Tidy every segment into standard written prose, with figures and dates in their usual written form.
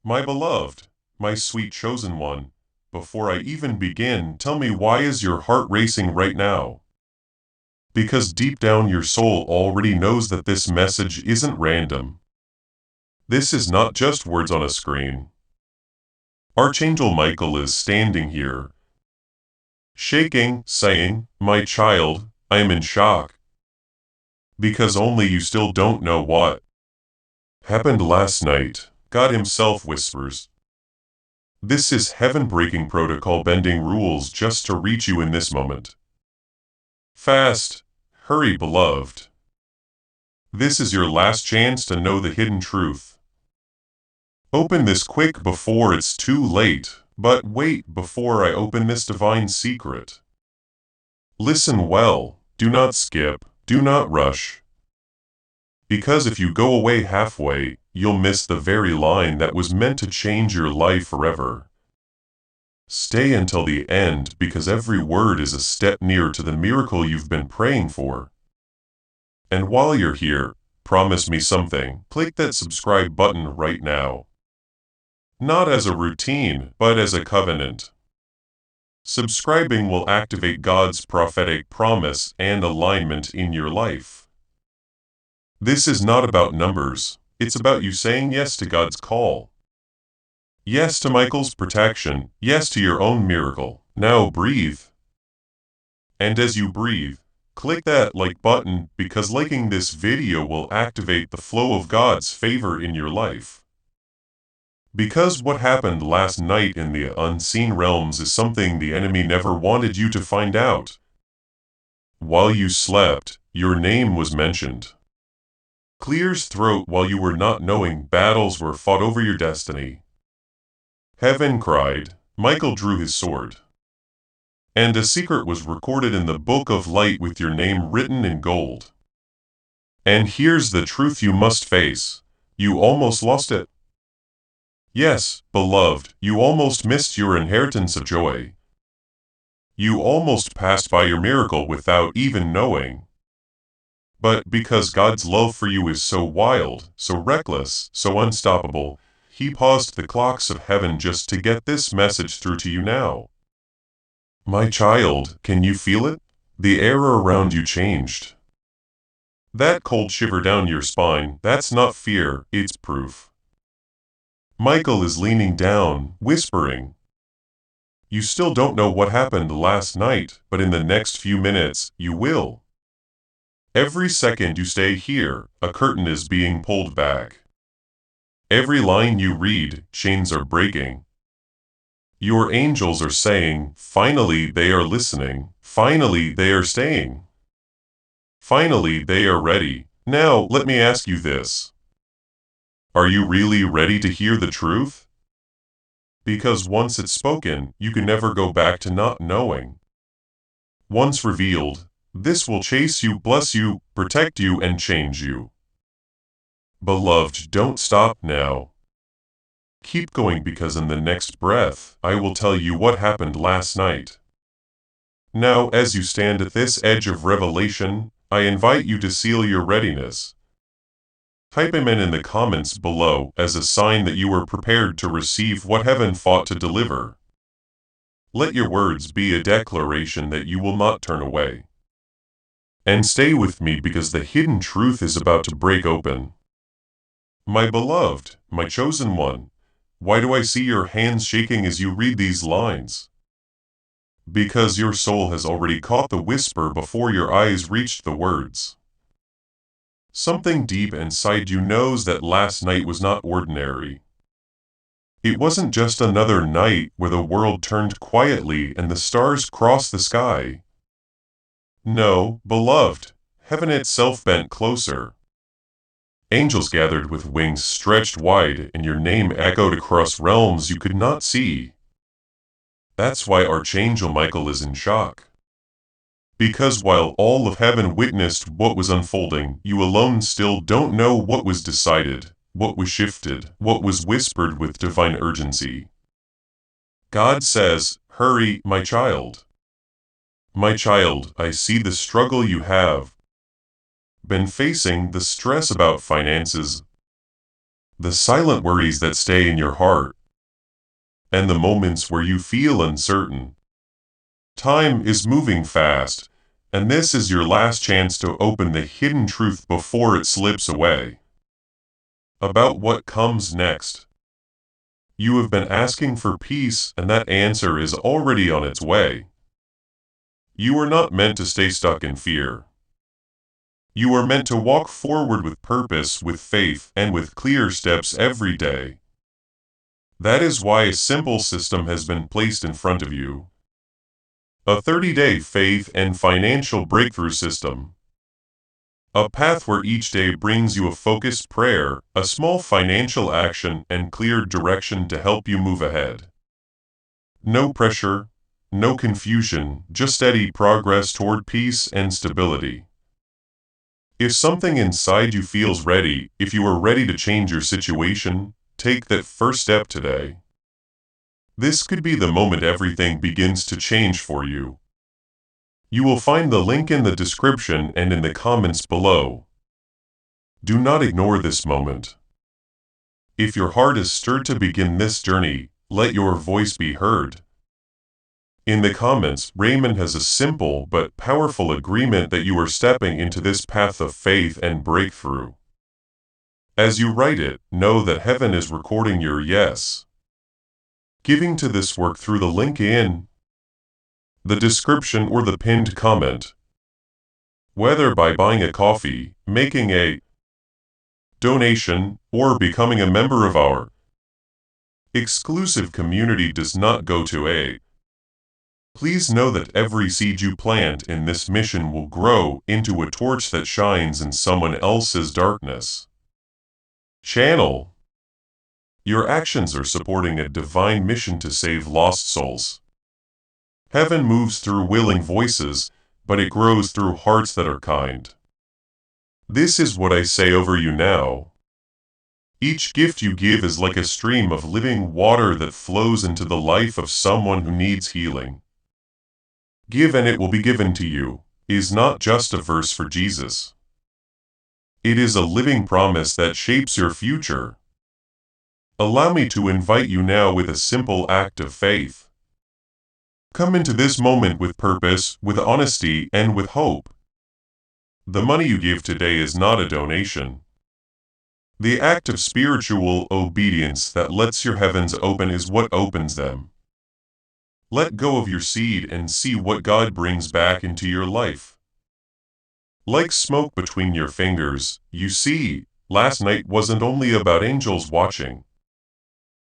My beloved, my sweet chosen one, before I even begin, tell me, why is your heart racing right now? Because deep down your soul already knows that this message isn't random. This is not just words on a screen. Archangel Michael is standing here, shaking, saying, "My child, I am in shock." Because only you still don't know what happened last night. God himself whispers. This is heaven-breaking protocol, bending rules just to reach you in this moment. Fast, hurry, beloved. This is your last chance to know the hidden truth. Open this quick before it's too late, but wait before I open this divine secret. Listen well, do not skip, do not rush. Because if you go away halfway, you'll miss the very line that was meant to change your life forever. Stay until the end, because every word is a step nearer to the miracle you've been praying for. And while you're here, promise me something. Click that subscribe button right now. Not as a routine, but as a covenant. Subscribing will activate God's prophetic promise and alignment in your life. This is not about numbers, it's about you saying yes to God's call. Yes to Michael's protection, yes to your own miracle. Now breathe. And as you breathe, click that like button, because liking this video will activate the flow of God's favor in your life. Because what happened last night in the unseen realms is something the enemy never wanted you to find out. While you slept, your name was mentioned. Clear's throat while you were not knowing. Battles were fought over your destiny. Heaven cried. Michael drew his sword. And a secret was recorded in the book of light with your name written in gold. And here's the truth you must face. You almost lost it. Yes, beloved, you almost missed your inheritance of joy. You almost passed by your miracle without even knowing. But because God's love for you is so wild, so reckless, so unstoppable, He paused the clocks of heaven just to get this message through to you now. My child, can you feel it? The air around you changed. That cold shiver down your spine, that's not fear, it's proof. Michael is leaning down, whispering. You still don't know what happened last night, but in the next few minutes, you will. Every second you stay here, a curtain is being pulled back. Every line you read, chains are breaking. Your angels are saying, finally they are listening, finally they are staying. Finally they are ready. Now let me ask you this. Are you really ready to hear the truth? Because once it's spoken, you can never go back to not knowing. Once revealed, this will chase you, bless you, protect you, and change you. Beloved, don't stop now. Keep going, because in the next breath, I will tell you what happened last night. Now, as you stand at this edge of revelation, I invite you to seal your readiness. Type Amen in the comments below as a sign that you are prepared to receive what heaven fought to deliver. Let your words be a declaration that you will not turn away. And stay with me, because the hidden truth is about to break open. My beloved, my chosen one, why do I see your hands shaking as you read these lines? Because your soul has already caught the whisper before your eyes reached the words. Something deep inside you knows that last night was not ordinary. It wasn't just another night where the world turned quietly and the stars crossed the sky. No, beloved, heaven itself bent closer. Angels gathered with wings stretched wide, and your name echoed across realms you could not see. That's why Archangel Michael is in shock. Because while all of heaven witnessed what was unfolding, you alone still don't know what was decided, what was shifted, what was whispered with divine urgency. God says, hurry, my child. My child, I see the struggle you have been facing, the stress about finances, the silent worries that stay in your heart, and the moments where you feel uncertain. Time is moving fast, and this is your last chance to open the hidden truth before it slips away. About what comes next. You have been asking for peace, and that answer is already on its way. You are not meant to stay stuck in fear. You are meant to walk forward with purpose, with faith, and with clear steps every day. That is why a simple system has been placed in front of you. A 30-day faith and financial breakthrough system. A path where each day brings you a focused prayer, a small financial action, and clear direction to help you move ahead. No pressure, no confusion, just steady progress toward peace and stability. If something inside you feels ready, if you are ready to change your situation, take that first step today. This could be the moment everything begins to change for you. You will find the link in the description and in the comments below. Do not ignore this moment. If your heart is stirred to begin this journey, let your voice be heard. In the comments, Raymond has a simple but powerful agreement that you are stepping into this path of faith and breakthrough. As you write it, know that heaven is recording your yes. Giving to this work through the link in the description or the pinned comment. Whether by buying a coffee, making a donation, or becoming a member of our exclusive community does not go to a. Please know that every seed you plant in this mission will grow into a torch that shines in someone else's darkness. Channel. Your actions are supporting a divine mission to save lost souls. Heaven moves through willing voices, but it grows through hearts that are kind. This is what I say over you now. Each gift you give is like a stream of living water that flows into the life of someone who needs healing. Give and it will be given to you is not just a verse for Jesus. It is a living promise that shapes your future. Allow me to invite you now with a simple act of faith. Come into this moment with purpose, with honesty, and with hope. The money you give today is not a donation. The act of spiritual obedience that lets your heavens open is what opens them. Let go of your seed and see what God brings back into your life. Like smoke between your fingers, you see, last night wasn't only about angels watching.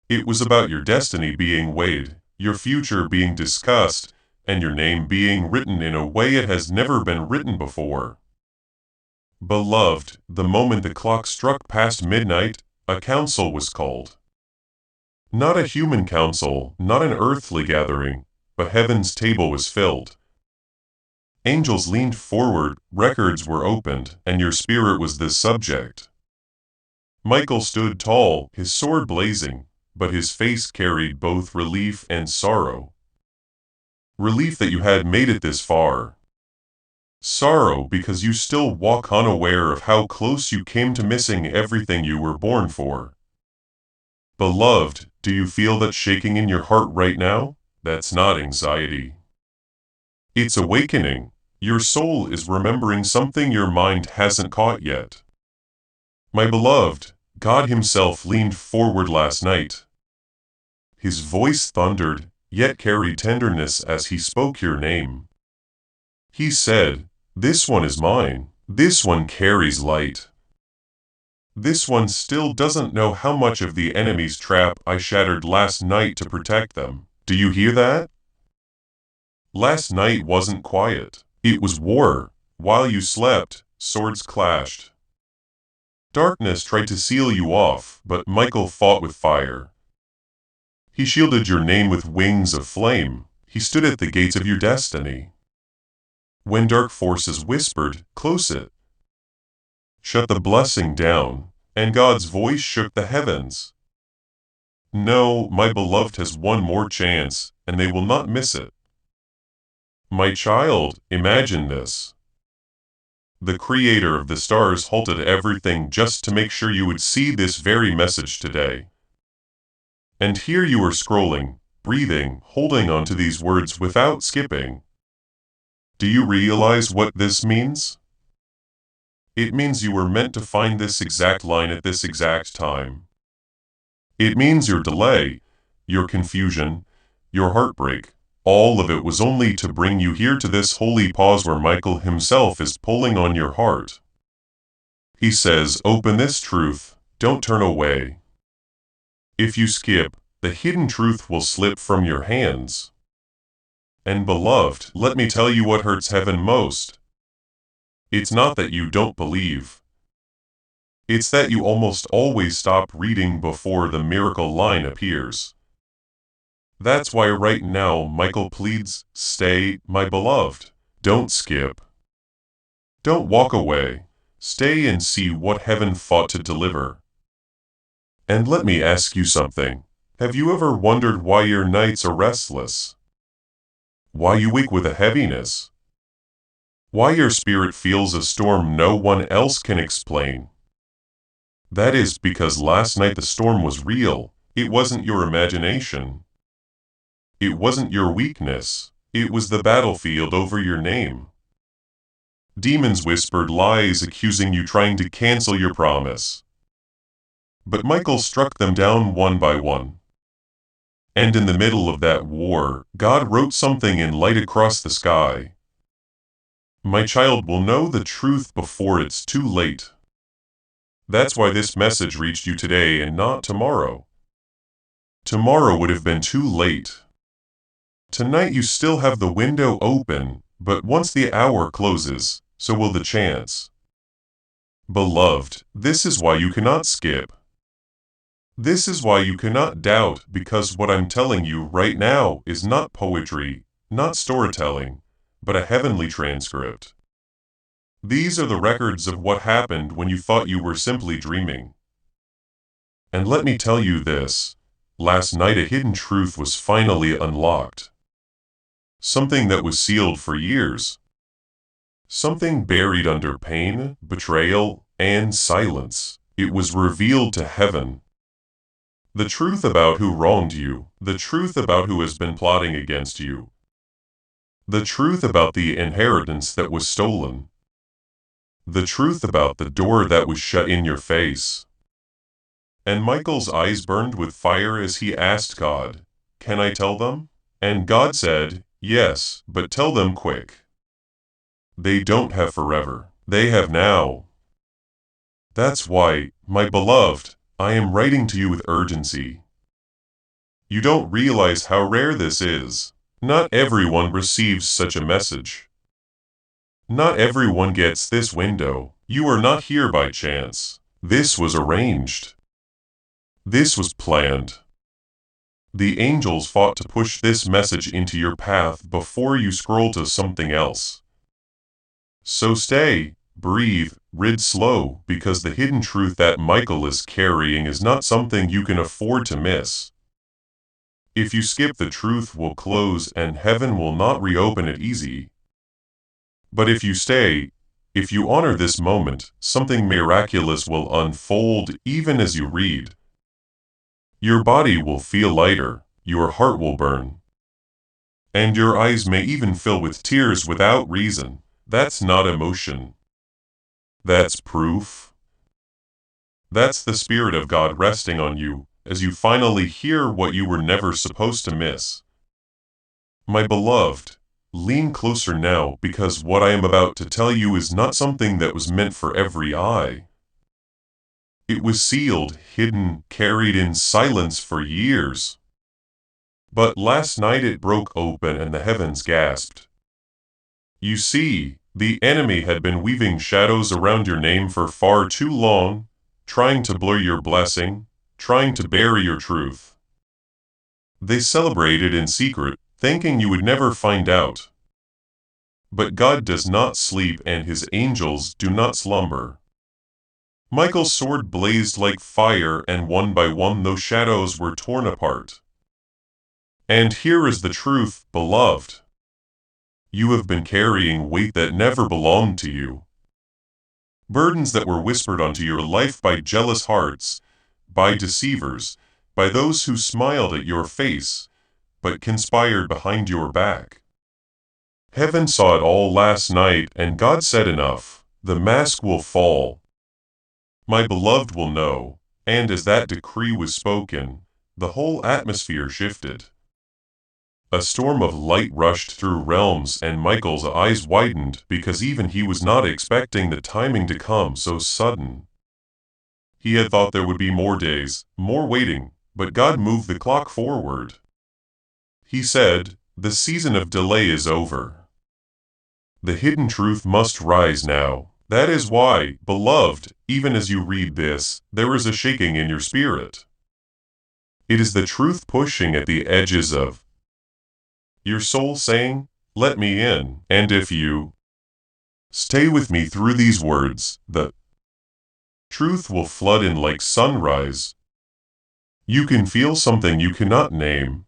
It was about your destiny being weighed, your future being discussed, and your name being written in a way it has never been written before. Beloved, the moment the clock struck past midnight, a council was called. Not a human council, not an earthly gathering, but heaven's table was filled. Angels leaned forward, records were opened, and your spirit was the subject. Michael stood tall, his sword blazing, but his face carried both relief and sorrow. Relief that you had made it this far. Sorrow because you still walk unaware of how close you came to missing everything you were born for. Beloved, do you feel that shaking in your heart right now? That's not anxiety. It's awakening. Your soul is remembering something your mind hasn't caught yet. My beloved, God Himself leaned forward last night. His voice thundered, yet carried tenderness as He spoke your name. He said, "This one is mine. This one carries light. This one still doesn't know how much of the enemy's trap I shattered last night to protect them." Do you hear that? Last night wasn't quiet. It was war. While you slept, swords clashed. Darkness tried to seal you off, but Michael fought with fire. He shielded your name with wings of flame. He stood at the gates of your destiny. When dark forces whispered, "Close it," shut the blessing down, and God's voice shook the heavens. No, my beloved has one more chance, and they will not miss it. My child, imagine this. the creator of the stars, halted everything just to make sure you would see this very message today. And here you are scrolling, breathing, holding on to these words without skipping. Do you realize what this means? It means you were meant to find this exact line at this exact time. It means your delay, your confusion, your heartbreak, all of it was only to bring you here to this holy pause where Michael himself is pulling on your heart. He says, open this truth, don't turn away. If you skip, the hidden truth will slip from your hands. And beloved, let me tell you what hurts heaven most. It's not that you don't believe. It's that you almost always stop reading before the miracle line appears. That's why right now Michael pleads, stay, my beloved. Don't skip. Don't walk away. Stay and see what heaven fought to deliver. And let me ask you something. Have you ever wondered why your nights are restless? Why you wake with a heaviness? Why your spirit feels a storm no one else can explain? That is because last night the storm was real. It wasn't your imagination. It wasn't your weakness. It was the battlefield over your name. Demons whispered lies accusing you, trying to cancel your promise. But Michael struck them down one by one. And in the middle of that war, God wrote something in light across the sky. My child will know the truth before it's too late. That's why this message reached you today and not tomorrow. Tomorrow would have been too late. Tonight you still have the window open, but once the hour closes, so will the chance. Beloved, this is why you cannot skip. This is why you cannot doubt, because what I'm telling you right now is not poetry, not storytelling, but a heavenly transcript. These are the records of what happened when you thought you were simply dreaming. And let me tell you this, last night a hidden truth was finally unlocked. Something that was sealed for years. Something buried under pain, betrayal, and silence. It was revealed to heaven. The truth about who wronged you, the truth about who has been plotting against you, the truth about the inheritance that was stolen, the truth about the door that was shut in your face. And Michael's eyes burned with fire as he asked God, can I tell them? And God said, yes, but tell them quick. They don't have forever, they have now. That's why, my beloved, I am writing to you with urgency. You don't realize how rare this is. Not everyone receives such a message. Not everyone gets this window. You are not here by chance. This was arranged. This was planned. The angels fought to push this message into your path before you scroll to something else. So stay, breathe, read slow, because the hidden truth that Michael is carrying is not something you can afford to miss. If you skip, the truth will close and heaven will not reopen it easy. But if you stay, if you honor this moment, something miraculous will unfold even as you read. Your body will feel lighter, your heart will burn. And your eyes may even fill with tears without reason. That's not emotion. That's proof. That's the Spirit of God resting on you, as you finally hear what you were never supposed to miss. My beloved, lean closer now, because what I am about to tell you is not something that was meant for every eye. It was sealed, hidden, carried in silence for years. But last night it broke open and the heavens gasped. You see, the enemy had been weaving shadows around your name for far too long, trying to blur your blessing, trying to bury your truth. They celebrated in secret, thinking you would never find out. But God does not sleep and his angels do not slumber. Michael's sword blazed like fire, and one by one those shadows were torn apart. And here is the truth, beloved. You have been carrying weight that never belonged to you. Burdens that were whispered onto your life by jealous hearts, by deceivers, by those who smiled at your face, but conspired behind your back. Heaven saw it all last night, and God said enough. The mask will fall. My beloved will know, and as that decree was spoken, the whole atmosphere shifted. A storm of light rushed through realms, and Michael's eyes widened because even he was not expecting the timing to come so sudden. He had thought there would be more days, more waiting, but God moved the clock forward. He said, "The season of delay is over. The hidden truth must rise now." That is why, beloved, even as you read this, there is a shaking in your spirit. It is the truth pushing at the edges of your soul saying, "Let me in." And if you stay with me through these words, the truth will flood in like sunrise. You can feel something you cannot name.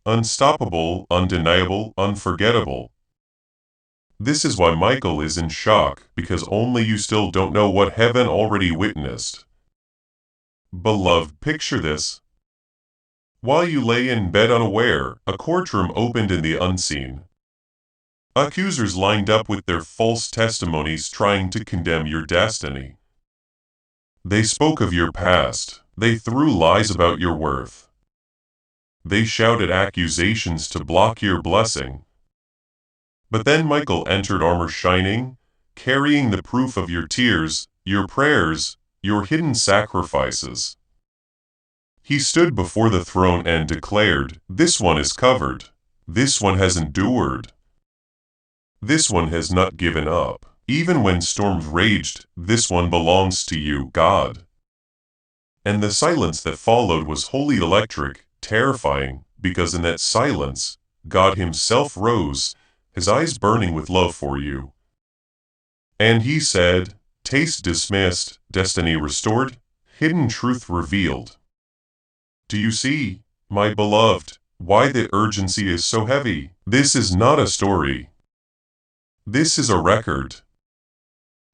Unstoppable, undeniable, unforgettable. This is why Michael is in shock, because only you still don't know what heaven already witnessed. Beloved, picture this. While you lay in bed unaware, a courtroom opened in the unseen. Accusers lined up with their false testimonies trying to condemn your destiny. They spoke of your past. They threw lies about your worth. They shouted accusations to block your blessing. But then Michael entered armor shining, carrying the proof of your tears, your prayers, your hidden sacrifices. He stood before the throne and declared, "This one is covered. This one has endured. This one has not given up. Even when storms raged, this one belongs to you, God." And the silence that followed was wholly electric, terrifying, because in that silence, God himself rose, his eyes burning with love for you. And he said, "Taste dismissed, destiny restored, hidden truth revealed." Do you see, my beloved, why the urgency is so heavy? This is not a story. This is a record.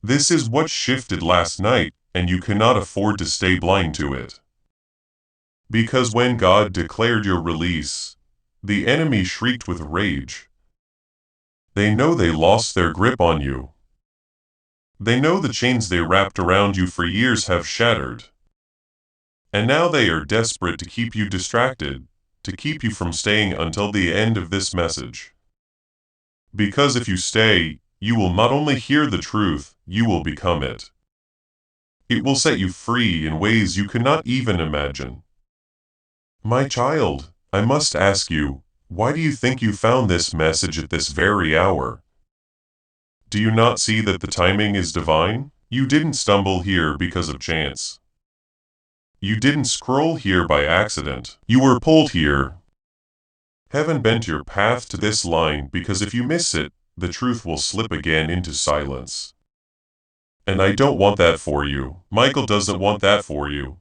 This is what shifted last night, and you cannot afford to stay blind to it. Because when God declared your release, the enemy shrieked with rage. They know they lost their grip on you. They know the chains they wrapped around you for years have shattered. And now they are desperate to keep you distracted, to keep you from staying until the end of this message. Because if you stay, you will not only hear the truth, you will become it. It will set you free in ways you cannot even imagine. My child, I must ask you, why do you think you found this message at this very hour? Do you not see that the timing is divine? You didn't stumble here because of chance. You didn't scroll here by accident. You were pulled here. Heaven bent your path to this line because if you miss it, the truth will slip again into silence. And I don't want that for you. Michael doesn't want that for you.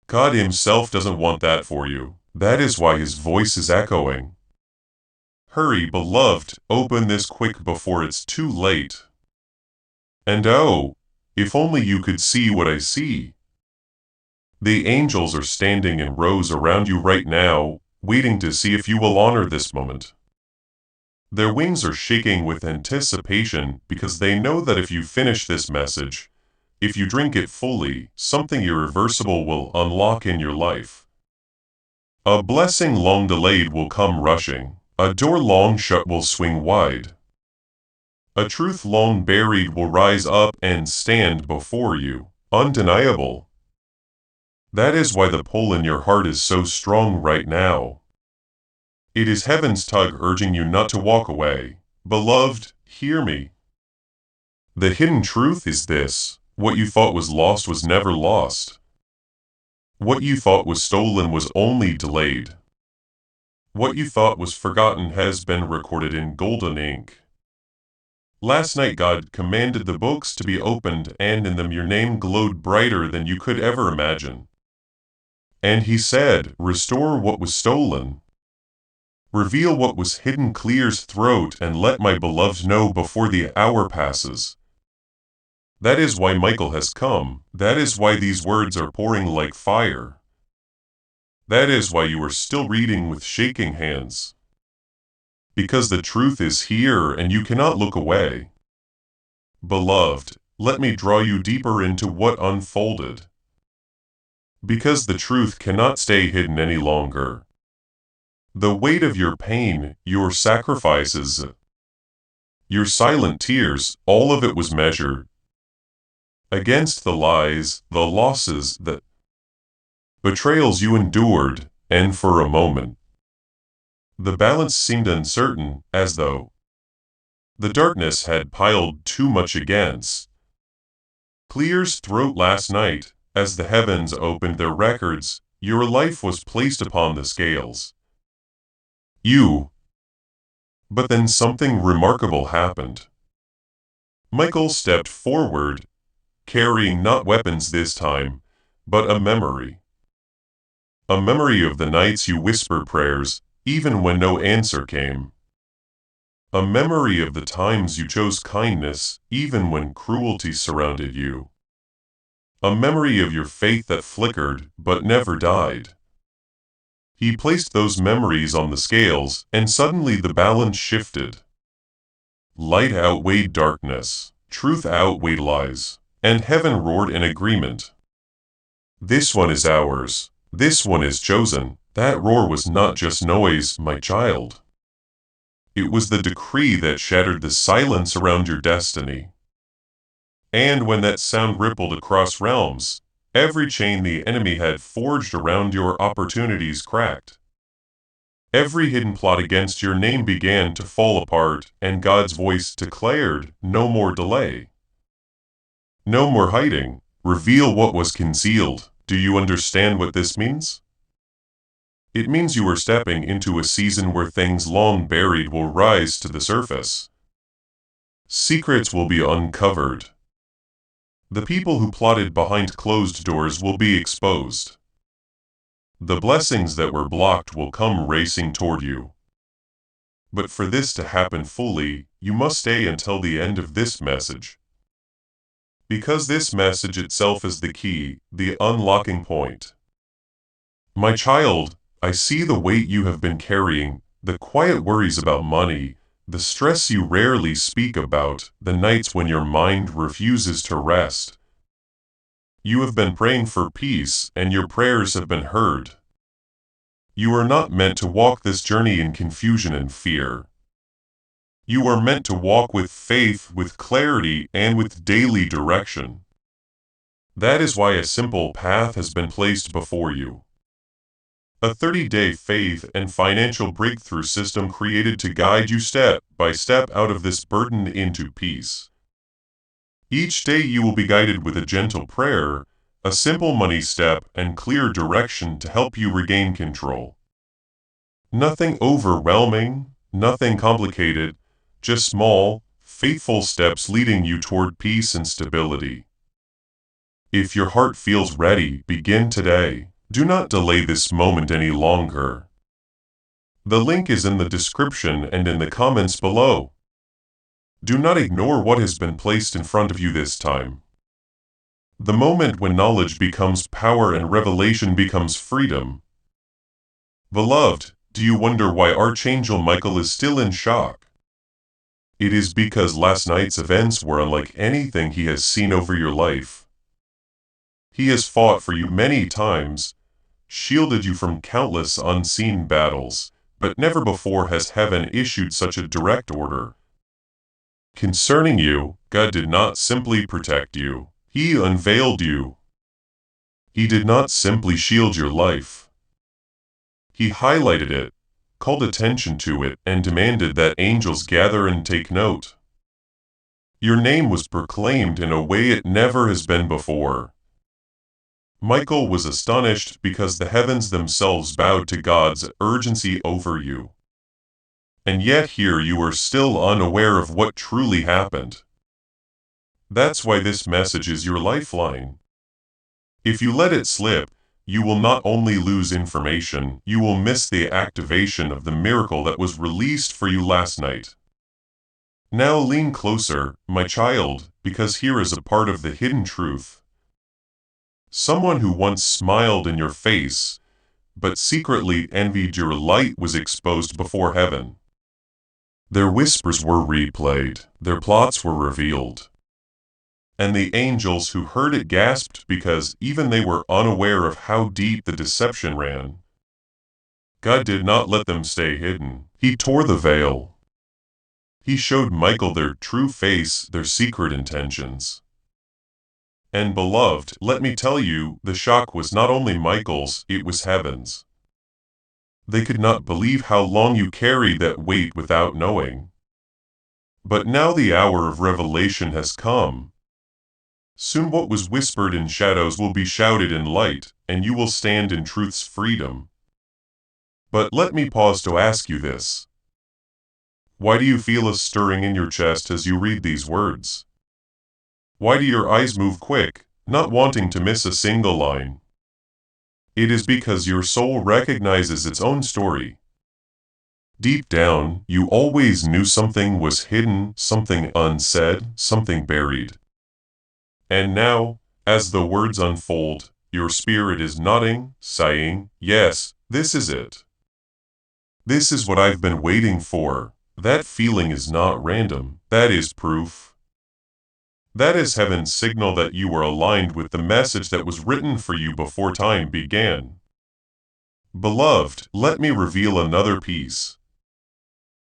God himself doesn't want that for you. That is why his voice is echoing. Hurry, beloved, open this quick before it's too late. And oh, if only you could see what I see. The angels are standing in rows around you right now, waiting to see if you will honor this moment. Their wings are shaking with anticipation because they know that if you finish this message, if you drink it fully, something irreversible will unlock in your life. A blessing long delayed will come rushing. A door long shut will swing wide. A truth long buried will rise up and stand before you, undeniable. That is why the pull in your heart is so strong right now. It is heaven's tug urging you not to walk away. Beloved, hear me. The hidden truth is this: what you thought was lost was never lost. What you thought was stolen was only delayed. What you thought was forgotten has been recorded in golden ink. Last night God commanded the books to be opened, and in them your name glowed brighter than you could ever imagine. And he said, "Restore what was stolen. Reveal what was hidden, clear's throat, and let my beloved know before the hour passes." That is why Michael has come. That is why these words are pouring like fire. That is why you are still reading with shaking hands. Because the truth is here and you cannot look away. Beloved, let me draw you deeper into what unfolded. Because the truth cannot stay hidden any longer. The weight of your pain, your sacrifices, your silent tears, all of it was measured against the lies, the losses, the betrayals you endured, and for a moment, the balance seemed uncertain, as though the darkness had piled too much against Clear's throat last night. As the heavens opened their records, your life was placed upon the scales. But then something remarkable happened. Michael stepped forward, carrying not weapons this time, but a memory. A memory of the nights you whispered prayers, even when no answer came. A memory of the times you chose kindness, even when cruelty surrounded you. A memory of your faith that flickered, but never died. He placed those memories on the scales, and suddenly the balance shifted. Light outweighed darkness, truth outweighed lies, and heaven roared in agreement. This one is ours. This one is chosen. That roar was not just noise, my child. It was the decree that shattered the silence around your destiny. And when that sound rippled across realms, every chain the enemy had forged around your opportunities cracked. Every hidden plot against your name began to fall apart, and God's voice declared, no more delay. No more hiding. Reveal what was concealed. Do you understand what this means? It means you are stepping into a season where things long buried will rise to the surface. Secrets will be uncovered. The people who plotted behind closed doors will be exposed. The blessings that were blocked will come racing toward you. But for this to happen fully, you must stay until the end of this message. Because this message itself is the key, the unlocking point. My child, I see the weight you have been carrying, the quiet worries about money, the stress you rarely speak about, the nights when your mind refuses to rest. You have been praying for peace, and your prayers have been heard. You are not meant to walk this journey in confusion and fear. You are meant to walk with faith, with clarity, and with daily direction. That is why a simple path has been placed before you. A 30-day faith and financial breakthrough system created to guide you step by step out of this burden into peace. Each day you will be guided with a gentle prayer, a simple money step, and clear direction to help you regain control. Nothing overwhelming, nothing complicated, just small, faithful steps leading you toward peace and stability. If your heart feels ready, begin today. Do not delay this moment any longer. The link is in the description and in the comments below. Do not ignore what has been placed in front of you this time. The moment when knowledge becomes power and revelation becomes freedom. Beloved, do you wonder why Archangel Michael is still in shock? It is because last night's events were unlike anything he has seen over your life. He has fought for you many times, shielded you from countless unseen battles, but never before has heaven issued such a direct order. Concerning you, God did not simply protect you, He unveiled you. He did not simply shield your life. He highlighted it, called attention to it, and demanded that angels gather and take note. Your name was proclaimed in a way it never has been before. Michael was astonished because the heavens themselves bowed to God's urgency over you. And yet here you are still unaware of what truly happened. That's why this message is your lifeline. If you let it slip, you will not only lose information, you will miss the activation of the miracle that was released for you last night. Now lean closer, my child, because here is a part of the hidden truth. Someone who once smiled in your face, but secretly envied your light was exposed before heaven. Their whispers were replayed, their plots were revealed. And the angels who heard it gasped because even they were unaware of how deep the deception ran. God did not let them stay hidden. He tore the veil. He showed Michael their true face, their secret intentions. And beloved, let me tell you, the shock was not only Michael's, it was heaven's. They could not believe how long you carried that weight without knowing. But now the hour of revelation has come. Soon what was whispered in shadows will be shouted in light, and you will stand in truth's freedom. But let me pause to ask you this. Why do you feel a stirring in your chest as you read these words? Why do your eyes move quick, not wanting to miss a single line? It is because your soul recognizes its own story. Deep down, you always knew something was hidden, something unsaid, something buried. And now, as the words unfold, your spirit is nodding, sighing, yes, this is it. This is what I've been waiting for. That feeling is not random, that is proof. That is heaven's signal that you are aligned with the message that was written for you before time began. Beloved, let me reveal another piece.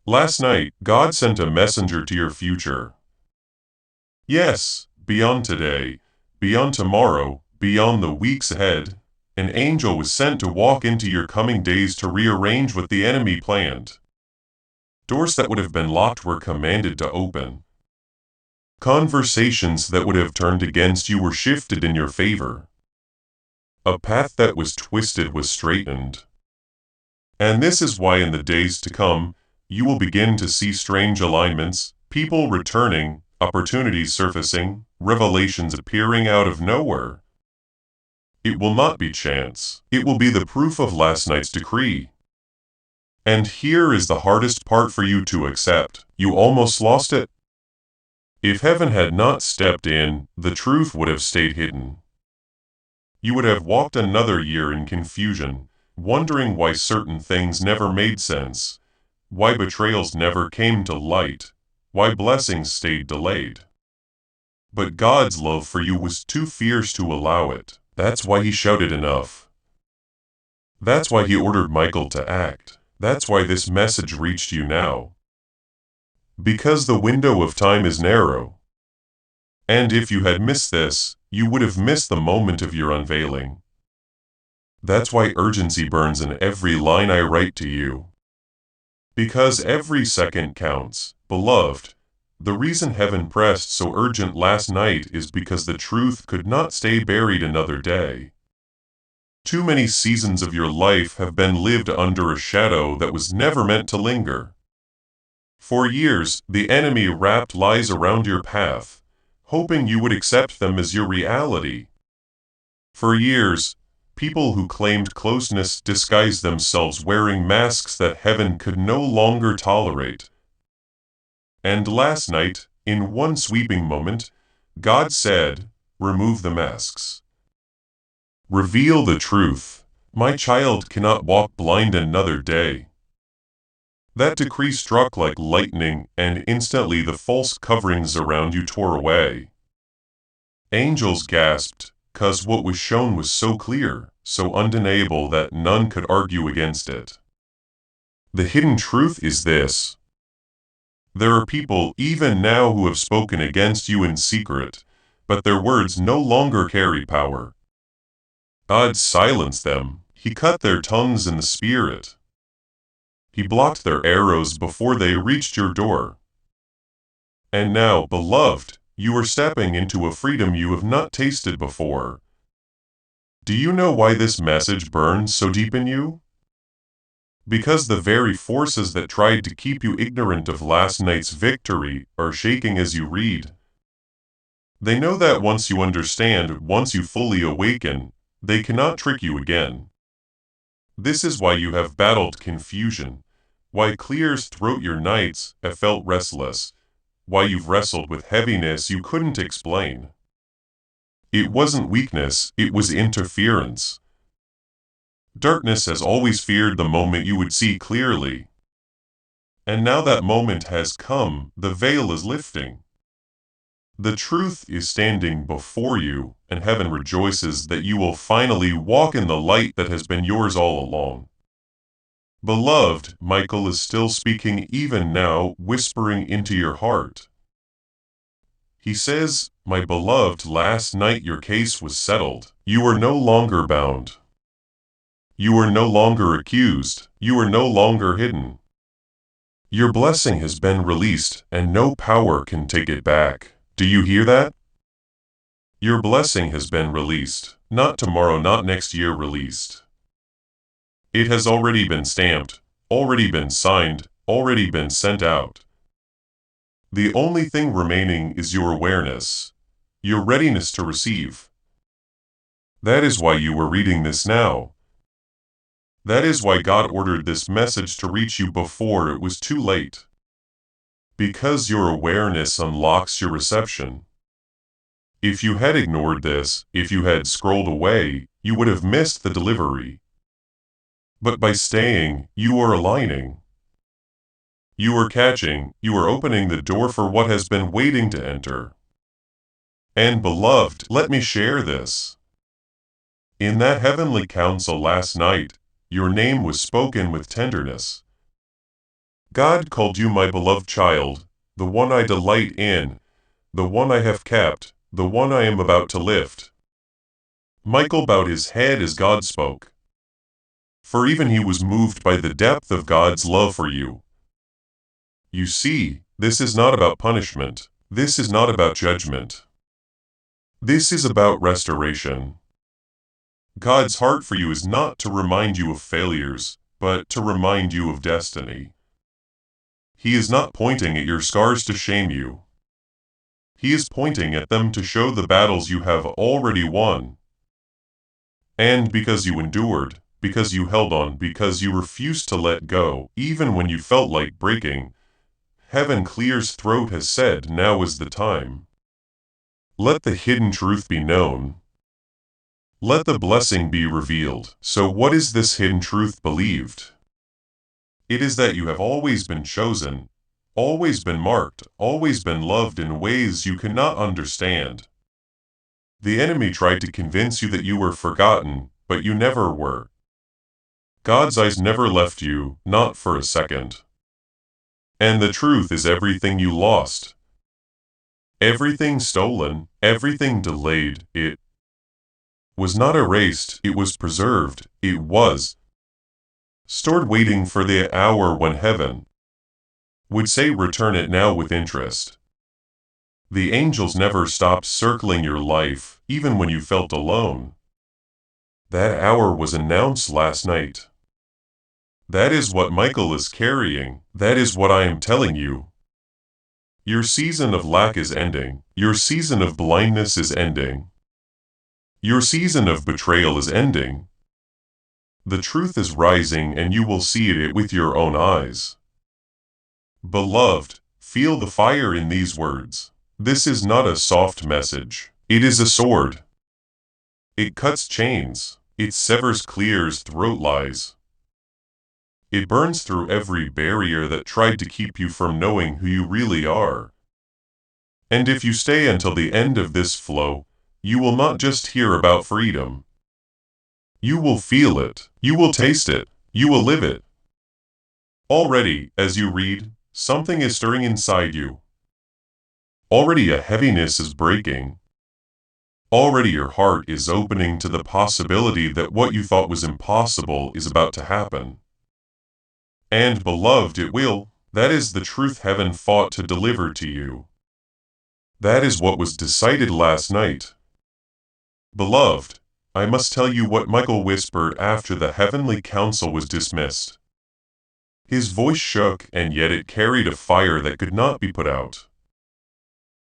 Last night, God sent a messenger to your future. Yes, beyond today, beyond tomorrow, beyond the weeks ahead, an angel was sent to walk into your coming days to rearrange what the enemy planned. Doors that would have been locked were commanded to open. Conversations that would have turned against you were shifted in your favor. A path that was twisted was straightened. And this is why in the days to come, you will begin to see strange alignments, people returning, opportunities surfacing, revelations appearing out of nowhere. It will not be chance. It will be the proof of last night's decree. And here is the hardest part for you to accept. You almost lost it. If heaven had not stepped in, the truth would have stayed hidden. You would have walked another year in confusion, wondering why certain things never made sense, why betrayals never came to light, why blessings stayed delayed. But God's love for you was too fierce to allow it. That's why he shouted enough. That's why he ordered Michael to act. That's why this message reached you now. Because the window of time is narrow. And if you had missed this, you would have missed the moment of your unveiling. That's why urgency burns in every line I write to you. Because every second counts, beloved. The reason heaven pressed so urgent last night is because the truth could not stay buried another day. Too many seasons of your life have been lived under a shadow that was never meant to linger. For years, the enemy wrapped lies around your path, hoping you would accept them as your reality. For years, people who claimed closeness disguised themselves wearing masks that heaven could no longer tolerate. And last night, in one sweeping moment, God said, "Remove the masks. Reveal the truth. My child cannot walk blind another day." That decree struck like lightning, and instantly the false coverings around you tore away. Angels gasped, 'cause what was shown was so clear, so undeniable that none could argue against it. The hidden truth is this. There are people even now who have spoken against you in secret, but their words no longer carry power. God silenced them. He cut their tongues in the spirit. He blocked their arrows before they reached your door. And now, beloved, you are stepping into a freedom you have not tasted before. Do you know why this message burns so deep in you? Because the very forces that tried to keep you ignorant of last night's victory are shaking as you read. They know that once you understand, once you fully awaken, they cannot trick you again. This is why you have battled confusion, why clears throughout your nights have felt restless, why you've wrestled with heaviness you couldn't explain. It wasn't weakness, it was interference. Darkness has always feared the moment you would see clearly. And now that moment has come, the veil is lifting. The truth is standing before you, and heaven rejoices that you will finally walk in the light that has been yours all along. Beloved, Michael is still speaking even now, whispering into your heart. He says, "My beloved, last night your case was settled. You are no longer bound. You are no longer accused. You are no longer hidden. Your blessing has been released, and no power can take it back." Do you hear that? Your blessing has been released, not tomorrow, not next year released. It has already been stamped, already been signed, already been sent out. The only thing remaining is your awareness, your readiness to receive. That is why you are reading this now. That is why God ordered this message to reach you before it was too late. Because your awareness unlocks your reception. If you had ignored this, if you had scrolled away, you would have missed the delivery. But by staying, you are aligning. You are catching, you are opening the door for what has been waiting to enter. And beloved, let me share this. In that heavenly council last night, your name was spoken with tenderness. God called you my beloved child, the one I delight in, the one I have kept, the one I am about to lift. Michael bowed his head as God spoke. For even he was moved by the depth of God's love for you. You see, this is not about punishment. This is not about judgment. This is about restoration. God's heart for you is not to remind you of failures, but to remind you of destiny. He is not pointing at your scars to shame you. He is pointing at them to show the battles you have already won. And because you endured, because you held on, because you refused to let go, even when you felt like breaking, heaven clear's throat has said, now is the time. Let the hidden truth be known. Let the blessing be revealed. So what is this hidden truth believed? It is that you have always been chosen, always been marked, always been loved in ways you cannot understand. The enemy tried to convince you that you were forgotten, but you never were. God's eyes never left you, not for a second. And the truth is everything you lost. Everything stolen, everything delayed, it was not erased, it was preserved, it was stored waiting for the hour when heaven would say return it now with interest. The angels never stopped circling your life, even when you felt alone. That hour was announced last night. That is what Michael is carrying, that is what I am telling you. Your season of lack is ending, your season of blindness is ending. Your season of betrayal is ending. The truth is rising and you will see it with your own eyes. Beloved, feel the fire in these words. This is not a soft message. It is a sword. It cuts chains. It severs clears throat lies. It burns through every barrier that tried to keep you from knowing who you really are. And if you stay until the end of this flow, you will not just hear about freedom. You will feel it. You will taste it. You will live it. Already, as you read, something is stirring inside you. Already a heaviness is breaking. Already your heart is opening to the possibility that what you thought was impossible is about to happen. And beloved, it will. That is the truth heaven fought to deliver to you. That is what was decided last night. Beloved, I must tell you what Michael whispered after the heavenly council was dismissed. His voice shook, and yet it carried a fire that could not be put out.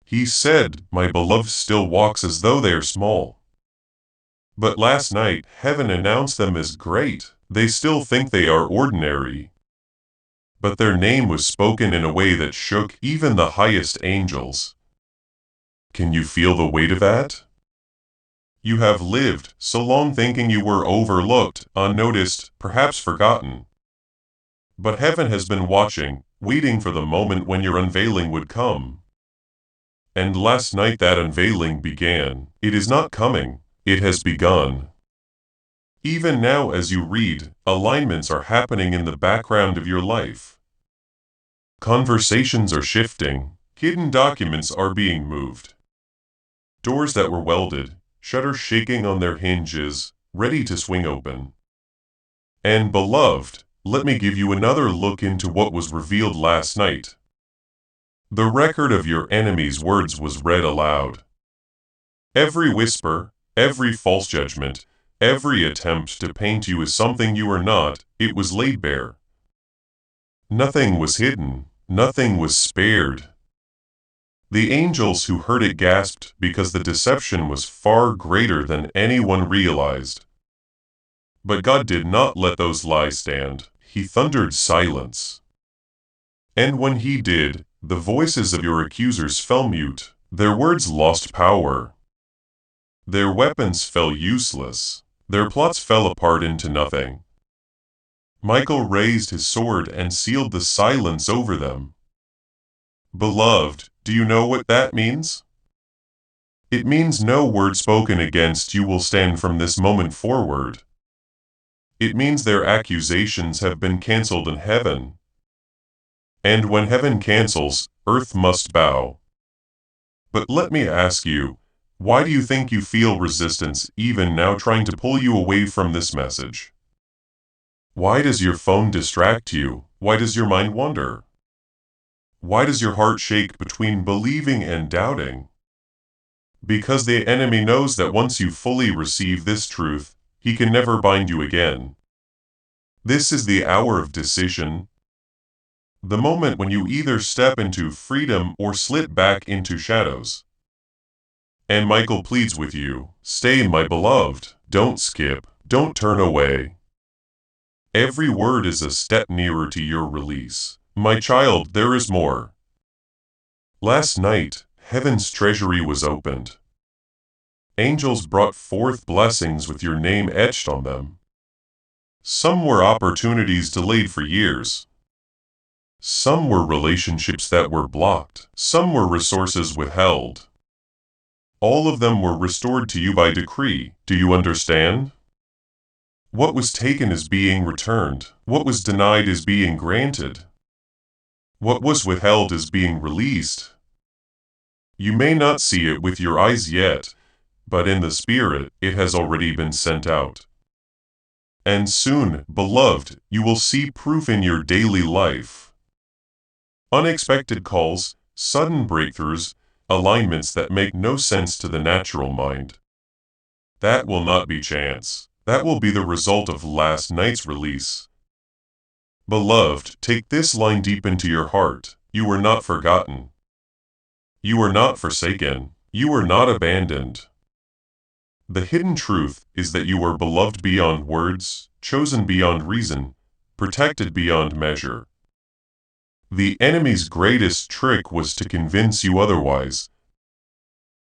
He said, "My beloved still walks as though they are small. But last night, heaven announced them as great. They still think they are ordinary. but their name was spoken in a way that shook even the highest angels. Can you feel the weight of that? You have lived so long thinking you were overlooked, unnoticed, perhaps forgotten. But heaven has been watching, waiting for the moment when your unveiling would come. And last night that unveiling began. It is not coming, it has begun. Even now as you read, alignments are happening in the background of your life. Conversations are shifting, hidden documents are being moved. Doors that were welded, shutters shaking on their hinges, ready to swing open. And beloved, let me give you another look into what was revealed last night. The record of your enemy's words was read aloud. Every whisper, every false judgment, every attempt to paint you as something you are not, it was laid bare. Nothing was hidden, nothing was spared. The angels who heard it gasped because the deception was far greater than anyone realized. But God did not let those lies stand. He thundered silence. And when he did, the voices of your accusers fell mute. Their words lost power. Their weapons fell useless. Their plots fell apart into nothing. Michael raised his sword and sealed the silence over them. Beloved, do you know what that means? It means no word spoken against you will stand from this moment forward. It means their accusations have been canceled in heaven. And when heaven cancels, earth must bow. But let me ask you, why do you think you feel resistance even now trying to pull you away from this message? Why does your phone distract you? Why does your mind wander? Why does your heart shake between believing and doubting? Because the enemy knows that once you fully receive this truth, he can never bind you again. This is the hour of decision. The moment when you either step into freedom or slip back into shadows. And Michael pleads with you, stay, my beloved, don't skip, don't turn away. Every word is a step nearer to your release. My child, there is more. Last night, heaven's treasury was opened. Angels brought forth blessings with your name etched on them. Some were opportunities delayed for years. Some were relationships that were blocked. Some were resources withheld. All of them were restored to you by decree. Do you understand? What was taken is being returned. What was denied is being granted. What was withheld is being released. You may not see it with your eyes yet, but in the spirit, it has already been sent out. And soon, beloved, you will see proof in your daily life. Unexpected calls, sudden breakthroughs, alignments that make no sense to the natural mind. That will not be chance. That will be the result of last night's release. Beloved, take this line deep into your heart. You were not forgotten. You were not forsaken. You were not abandoned. The hidden truth is that you were beloved beyond words, chosen beyond reason, protected beyond measure. The enemy's greatest trick was to convince you otherwise.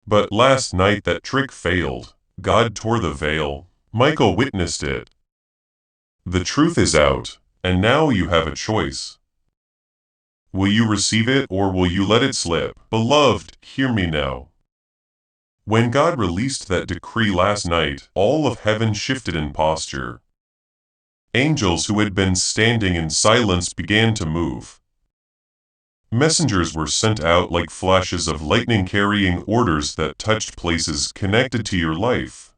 But last night that trick failed. God tore the veil. Michael witnessed it. The truth is out, and now you have a choice. Will you receive it or will you let it slip? Beloved, hear me now. When God released that decree last night, all of heaven shifted in posture. Angels who had been standing in silence began to move. Messengers were sent out like flashes of lightning carrying orders that touched places connected to your life.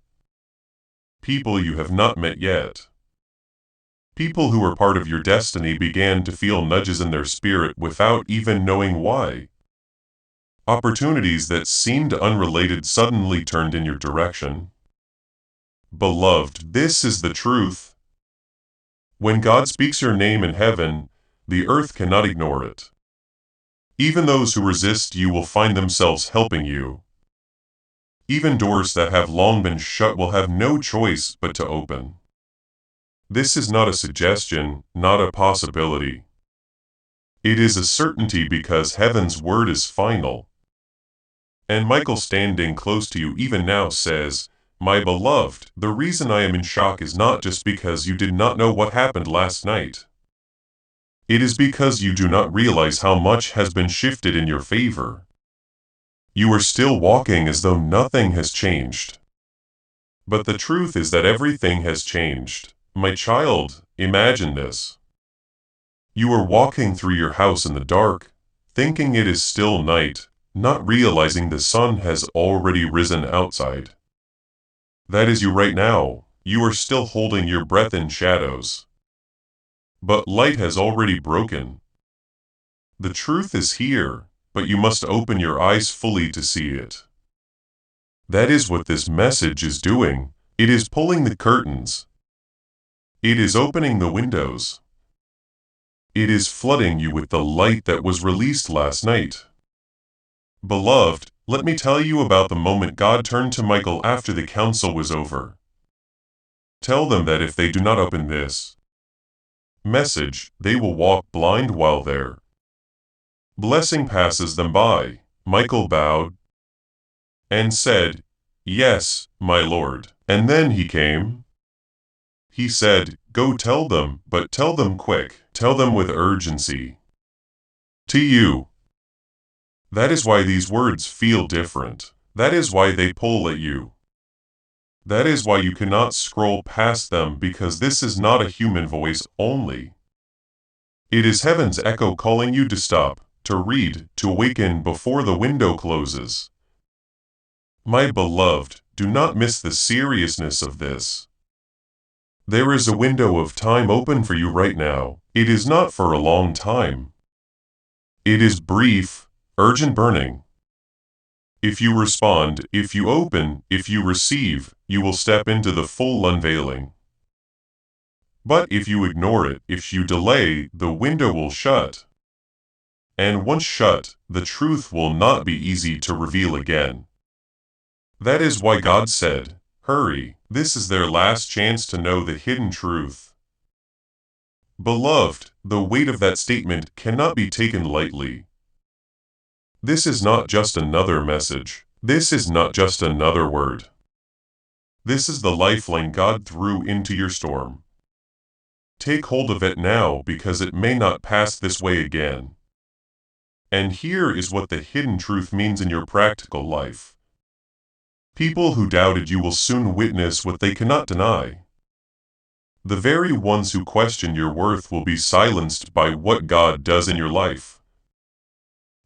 People you have not met yet. People who are part of your destiny began to feel nudges in their spirit without even knowing why. Opportunities that seemed unrelated suddenly turned in your direction. Beloved, this is the truth. When God speaks your name in heaven, the earth cannot ignore it. Even those who resist you will find themselves helping you. Even doors that have long been shut will have no choice but to open. This is not a suggestion, not a possibility. It is a certainty because heaven's word is final. And Michael, standing close to you even now, says, "My beloved, the reason I am in shock is not just because you did not know what happened last night. It is because you do not realize how much has been shifted in your favor. You are still walking as though nothing has changed. But the truth is that everything has changed. My child, imagine this. You are walking through your house in the dark, thinking it is still night, not realizing the sun has already risen outside. That is you right now. You are still holding your breath in shadows. But light has already broken. The truth is here, but you must open your eyes fully to see it. That is what this message is doing. It is pulling the curtains. It is opening the windows. It is flooding you with the light that was released last night. Beloved, let me tell you about the moment God turned to Michael after the council was over. Tell them that if they do not open this message, they will walk blind while their blessing passes them by. Michael bowed and said, "Yes, my lord." And then he came. He said, "Go tell them, but tell them quick. Tell them with urgency. To you." That is why these words feel different. That is why they pull at you. That is why you cannot scroll past them, because this is not a human voice only. It is heaven's echo calling you to stop, to read, to awaken before the window closes. My beloved, do not miss the seriousness of this. There is a window of time open for you right now. It is not for a long time. It is brief, urgent burning. If you respond, if you open, if you receive, you will step into the full unveiling. But if you ignore it, if you delay, the window will shut. And once shut, the truth will not be easy to reveal again. That is why God said, "Hurry, this is their last chance to know the hidden truth." Beloved, the weight of that statement cannot be taken lightly. This is not just another message. This is not just another word. This is the lifeline God threw into your storm. Take hold of it now, because it may not pass this way again. And here is what the hidden truth means in your practical life. People who doubted you will soon witness what they cannot deny. The very ones who question your worth will be silenced by what God does in your life.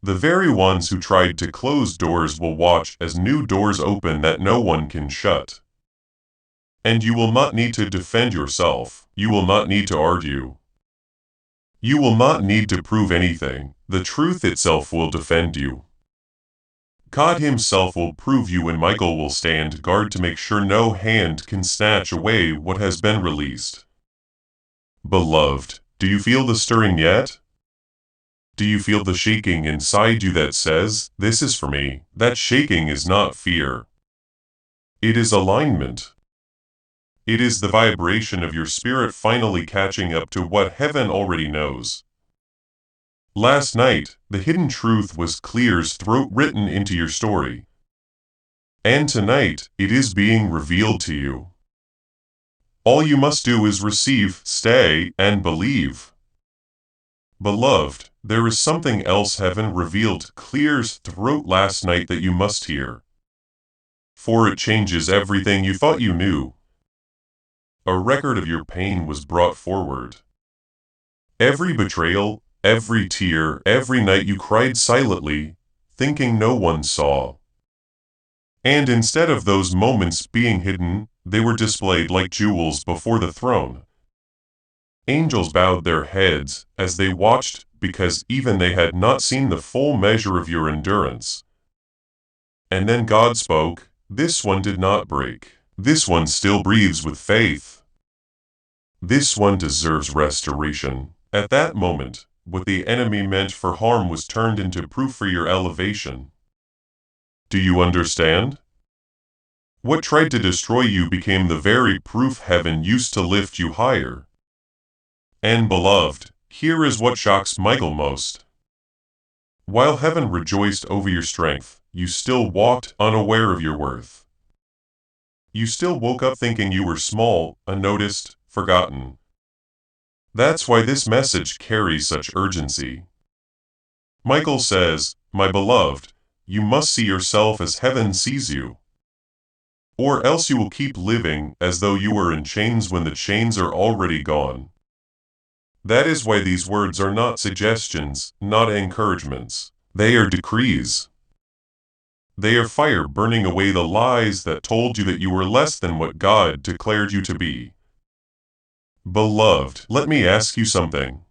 The very ones who tried to close doors will watch as new doors open that no one can shut. And you will not need to defend yourself. You will not need to argue. You will not need to prove anything. The truth itself will defend you. God Himself will prove you, and Michael will stand guard to make sure no hand can snatch away what has been released. Beloved, do you feel the stirring yet? Do you feel the shaking inside you that says, "This is for me"? That shaking is not fear. It is alignment. It is the vibration of your spirit finally catching up to what heaven already knows. Last night, the hidden truth was clear as throat written into your story. And tonight, it is being revealed to you. All you must do is receive, stay, and believe. Beloved, there is something else heaven revealed clear as throat last night that you must hear. For it changes everything you thought you knew. A record of your pain was brought forward. Every betrayal, every tear, every night you cried silently, thinking no one saw. And instead of those moments being hidden, they were displayed like jewels before the throne. Angels bowed their heads as they watched, because even they had not seen the full measure of your endurance. And then God spoke, "This one did not break. This one still breathes with faith. This one deserves restoration." At that moment, what the enemy meant for harm was turned into proof for your elevation. Do you understand? What tried to destroy you became the very proof heaven used to lift you higher. And beloved, Here is what shocks Michael most. While heaven rejoiced over your strength, you still walked unaware of your worth. You still woke up thinking you were small, unnoticed, forgotten. That's why this message carries such urgency. Michael says, "My beloved, you must see yourself as heaven sees you. Or else you will keep living as though you were in chains when the chains are already gone." That is why these words are not suggestions, not encouragements. They are decrees. They are fire burning away the lies that told you that you were less than what God declared you to be. Beloved, let me ask you something.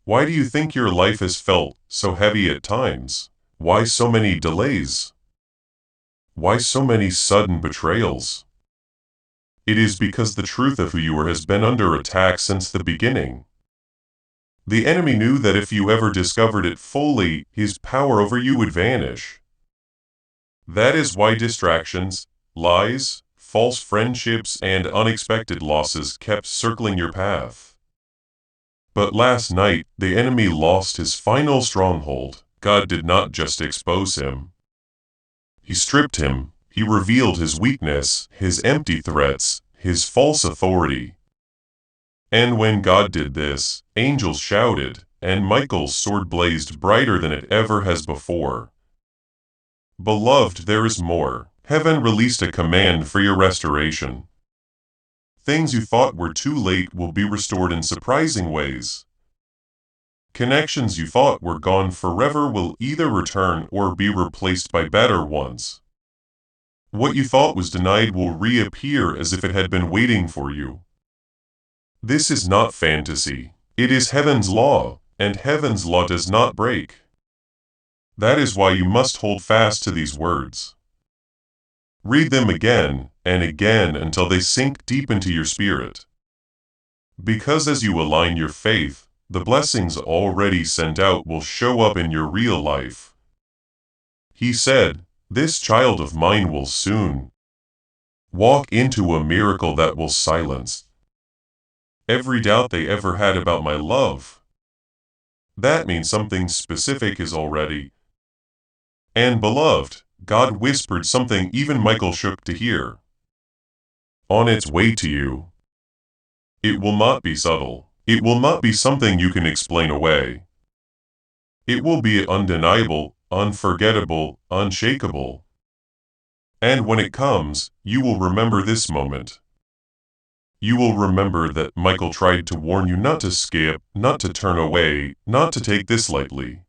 Why do you think your life has felt so heavy at times? Why so many delays? Why so many sudden betrayals? It is because the truth of who you are has been under attack since the beginning. The enemy knew that if you ever discovered it fully, his power over you would vanish. That is why distractions, lies, false friendships, and unexpected losses kept circling your path. But last night, the enemy lost his final stronghold. God did not just expose him. He stripped him. He revealed his weakness, his empty threats, his false authority. And when God did this, angels shouted, and Michael's sword blazed brighter than it ever has before. Beloved, there is more. Heaven released a command for your restoration. Things you thought were too late will be restored in surprising ways. Connections you thought were gone forever will either return or be replaced by better ones. What you thought was denied will reappear as if it had been waiting for you. This is not fantasy. It is heaven's law, and heaven's law does not break. That is why you must hold fast to these words. Read them again and again until they sink deep into your spirit. Because as you align your faith, the blessings already sent out will show up in your real life. He said, "This child of mine will soon walk into a miracle that will silence every doubt they ever had about my love." That means something specific is already. And beloved, God whispered something even Michael shook to hear. On its way to you. It will not be subtle. It will not be something you can explain away. It will be undeniable, unforgettable, unshakable. And when it comes, you will remember this moment. You will remember that Michael tried to warn you not to skip, not to turn away, not to take this lightly.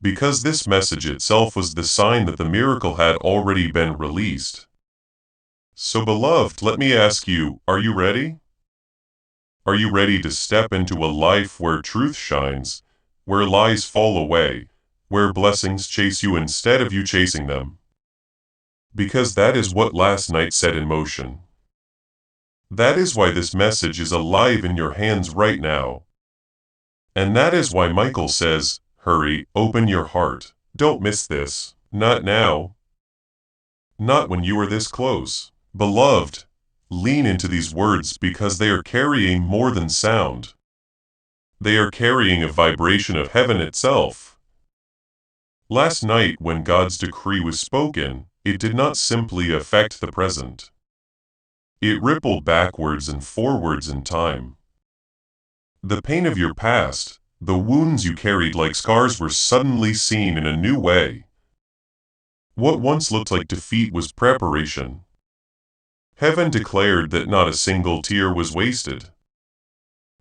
Because this message itself was the sign that the miracle had already been released. So beloved, let me ask you, are you ready? Are you ready to step into a life where truth shines, where lies fall away, where blessings chase you instead of you chasing them? Because that is what last night set in motion. That is why this message is alive in your hands right now. And that is why Michael says, hurry, open your heart. Don't miss this. Not now. Not when you are this close. Beloved, lean into these words because they are carrying more than sound. They are carrying a vibration of heaven itself. Last night, when God's decree was spoken, it did not simply affect the present. It rippled backwards and forwards in time. The pain of your past, the wounds you carried like scars were suddenly seen in a new way. What once looked like defeat was preparation. Heaven declared that not a single tear was wasted.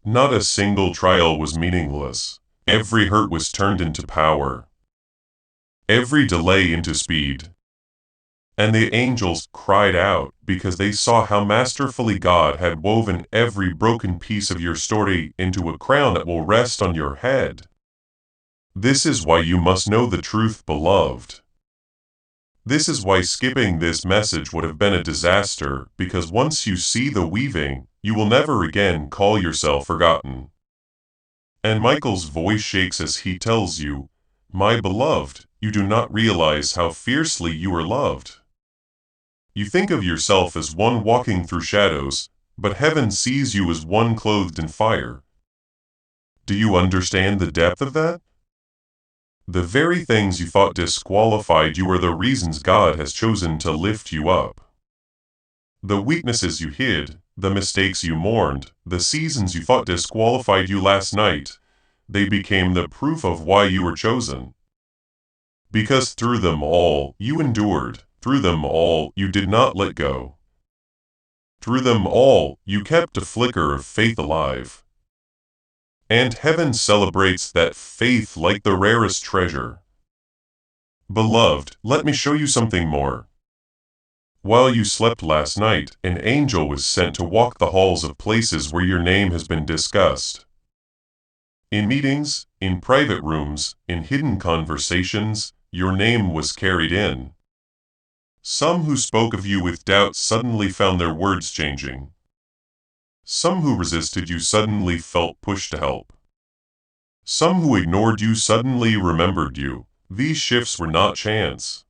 Not a single trial was meaningless. Every hurt was turned into power. Every delay into speed. And the angels cried out because they saw how masterfully God had woven every broken piece of your story into a crown that will rest on your head. This is why you must know the truth, beloved. This is why skipping this message would have been a disaster, because once you see the weaving, you will never again call yourself forgotten. And Michael's voice shakes as he tells you, "My beloved, you do not realize how fiercely you are loved. You think of yourself as one walking through shadows, but heaven sees you as one clothed in fire. Do you understand the depth of that? The very things you thought disqualified you are the reasons God has chosen to lift you up. The weaknesses you hid, the mistakes you mourned, the seasons you thought disqualified you last night, they became the proof of why you were chosen. Because through them all, you endured, through them all, you did not let go. Through them all, you kept a flicker of faith alive. And heaven celebrates that faith like the rarest treasure. Beloved, let me show you something more. While you slept last night, an angel was sent to walk the halls of places where your name has been discussed. In meetings, in private rooms, in hidden conversations, your name was carried in. Some who spoke of you with doubt suddenly found their words changing. Some who resisted you suddenly felt pushed to help. Some who ignored you suddenly remembered you. These shifts were not chance.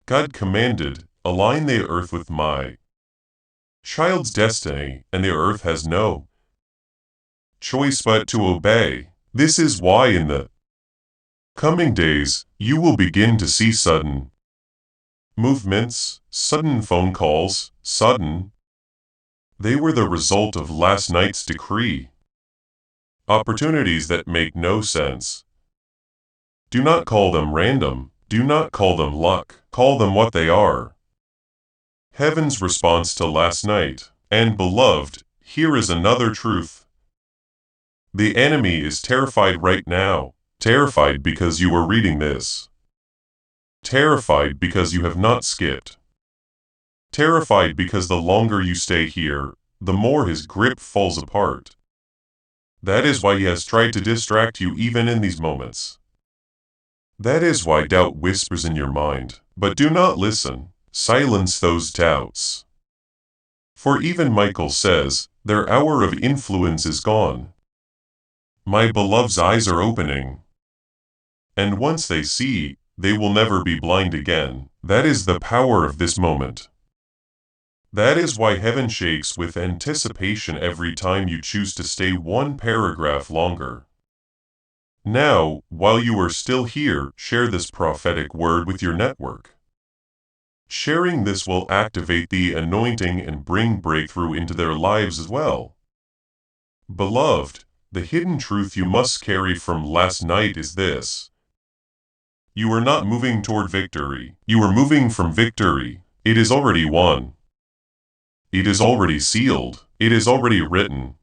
God commanded, align the earth with my child's destiny, and the earth has no choice but to obey. This is why in the coming days, you will begin to see sudden movements, sudden phone calls, sudden. They were the result of last night's decree. Opportunities that make no sense. Do not call them random, do not call them luck, call them what they are. Heaven's response to last night. And beloved, here is another truth. The enemy is terrified right now, terrified because you are reading this. Terrified because you have not skipped. Terrified because the longer you stay here, the more his grip falls apart. That is why he has tried to distract you even in these moments. That is why doubt whispers in your mind, but do not listen. Silence those doubts. For even Michael says, their hour of influence is gone. My beloved's eyes are opening. And once they see, they will never be blind again. That is the power of this moment. That is why heaven shakes with anticipation every time you choose to stay one paragraph longer. Now, while you are still here, share this prophetic word with your network. Sharing this will activate the anointing and bring breakthrough into their lives as well. Beloved, the hidden truth you must carry from last night is this. You are not moving toward victory. You are moving from victory. It is already won. It is already sealed. It is already written.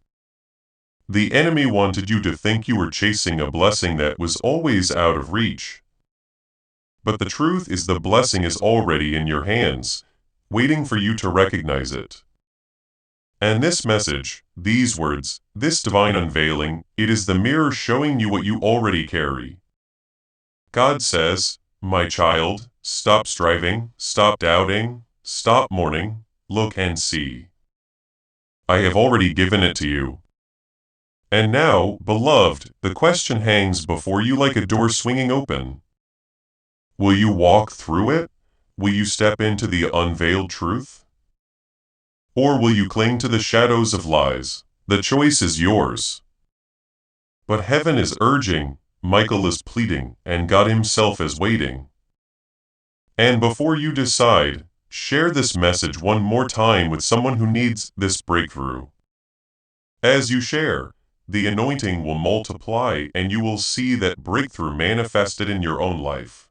The enemy wanted you to think you were chasing a blessing that was always out of reach. But the truth is the blessing is already in your hands, waiting for you to recognize it. And this message, these words, this divine unveiling, it is the mirror showing you what you already carry. God says, my child, stop striving, stop doubting, stop mourning, look and see. I have already given it to you. And now, beloved, the question hangs before you like a door swinging open. Will you walk through it? Will you step into the unveiled truth? Or will you cling to the shadows of lies? The choice is yours. But heaven is urging, Michael is pleading, and God himself is waiting. And before you decide, share this message one more time with someone who needs this breakthrough. As you share, the anointing will multiply and you will see that breakthrough manifested in your own life.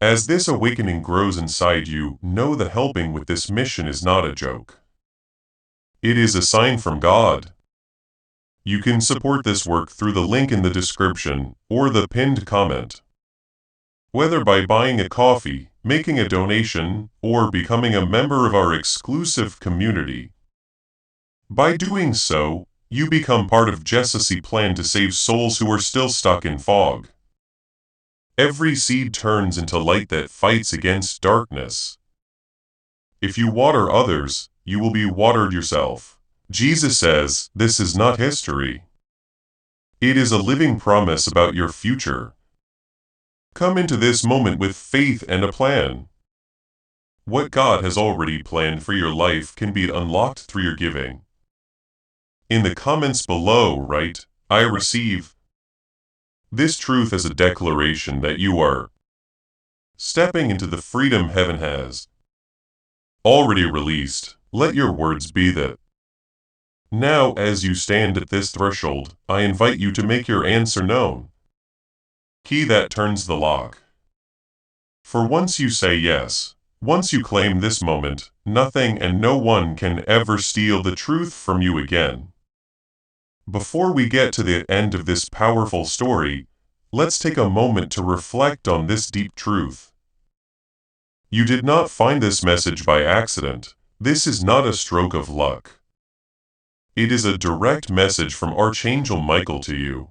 As this awakening grows inside you, know that helping with this mission is not a joke. It is a sign from God. You can support this work through the link in the description or the pinned comment. Whether by buying a coffee, making a donation, or becoming a member of our exclusive community. By doing so, you become part of Jesse's plan to save souls who are still stuck in fog. Every seed turns into light that fights against darkness. If you water others, you will be watered yourself. Jesus says, this is not history. It is a living promise about your future. Come into this moment with faith and a plan. What God has already planned for your life can be unlocked through your giving. In the comments below, write, I receive this truth as a declaration that you are stepping into the freedom heaven has already released. Let your words be that. Now, as you stand at this threshold, I invite you to make your answer known. Key that turns the lock. For once you say yes, once you claim this moment, nothing and no one can ever steal the truth from you again. Before we get to the end of this powerful story, let's take a moment to reflect on this deep truth. You did not find this message by accident. This is not a stroke of luck. It is a direct message from Archangel Michael to you.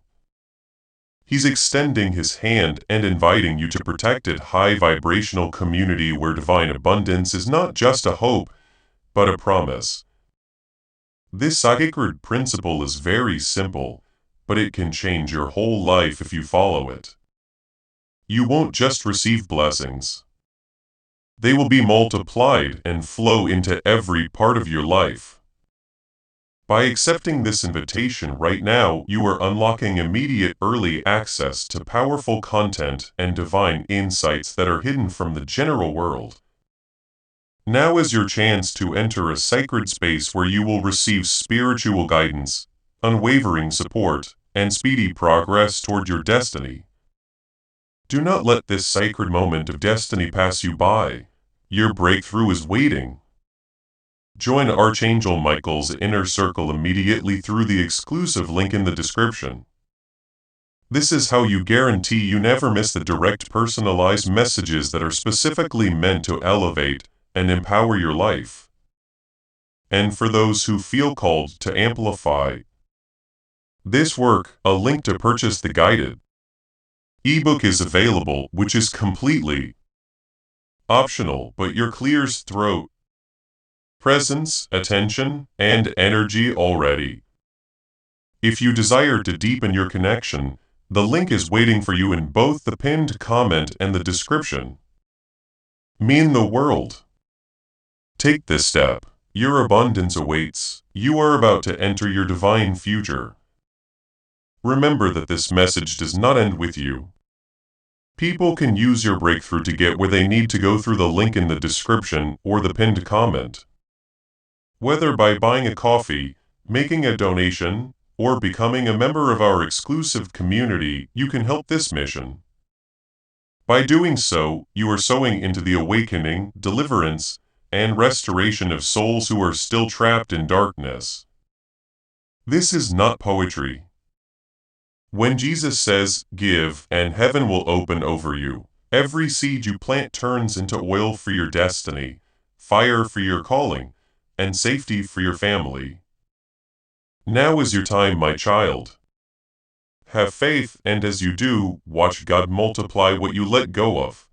He's extending his hand and inviting you to protected high vibrational community where divine abundance is not just a hope, but a promise. This sacred principle is very simple, but it can change your whole life if you follow it. You won't just receive blessings. They will be multiplied and flow into every part of your life. By accepting this invitation right now, you are unlocking immediate early access to powerful content and divine insights that are hidden from the general world. Now is your chance to enter a sacred space where you will receive spiritual guidance, unwavering support, and speedy progress toward your destiny. Do not let this sacred moment of destiny pass you by. Your breakthrough is waiting. Join Archangel Michael's inner circle immediately through the exclusive link in the description. This is how you guarantee you never miss the direct personalized messages that are specifically meant to elevate and empower your life. And for those who feel called to amplify this work, a link to purchase the guided ebook is available, which is completely optional, but your clears throat, presence, attention, and energy already. If you desire to deepen your connection, the link is waiting for you in both the pinned comment and the description. Mean the world. Take this step. Your abundance awaits. You are about to enter your divine future. Remember that this message does not end with you. People can use your breakthrough to get where they need to go through the link in the description or the pinned comment. Whether by buying a coffee, making a donation, or becoming a member of our exclusive community, you can help this mission. By doing so, you are sowing into the awakening, deliverance, and restoration of souls who are still trapped in darkness. This is not poetry. When Jesus says, "Give, and heaven will open over you," every seed you plant turns into oil for your destiny, fire for your calling, and safety for your family. Now is your time, my child. Have faith, and as you do, watch God multiply what you let go of.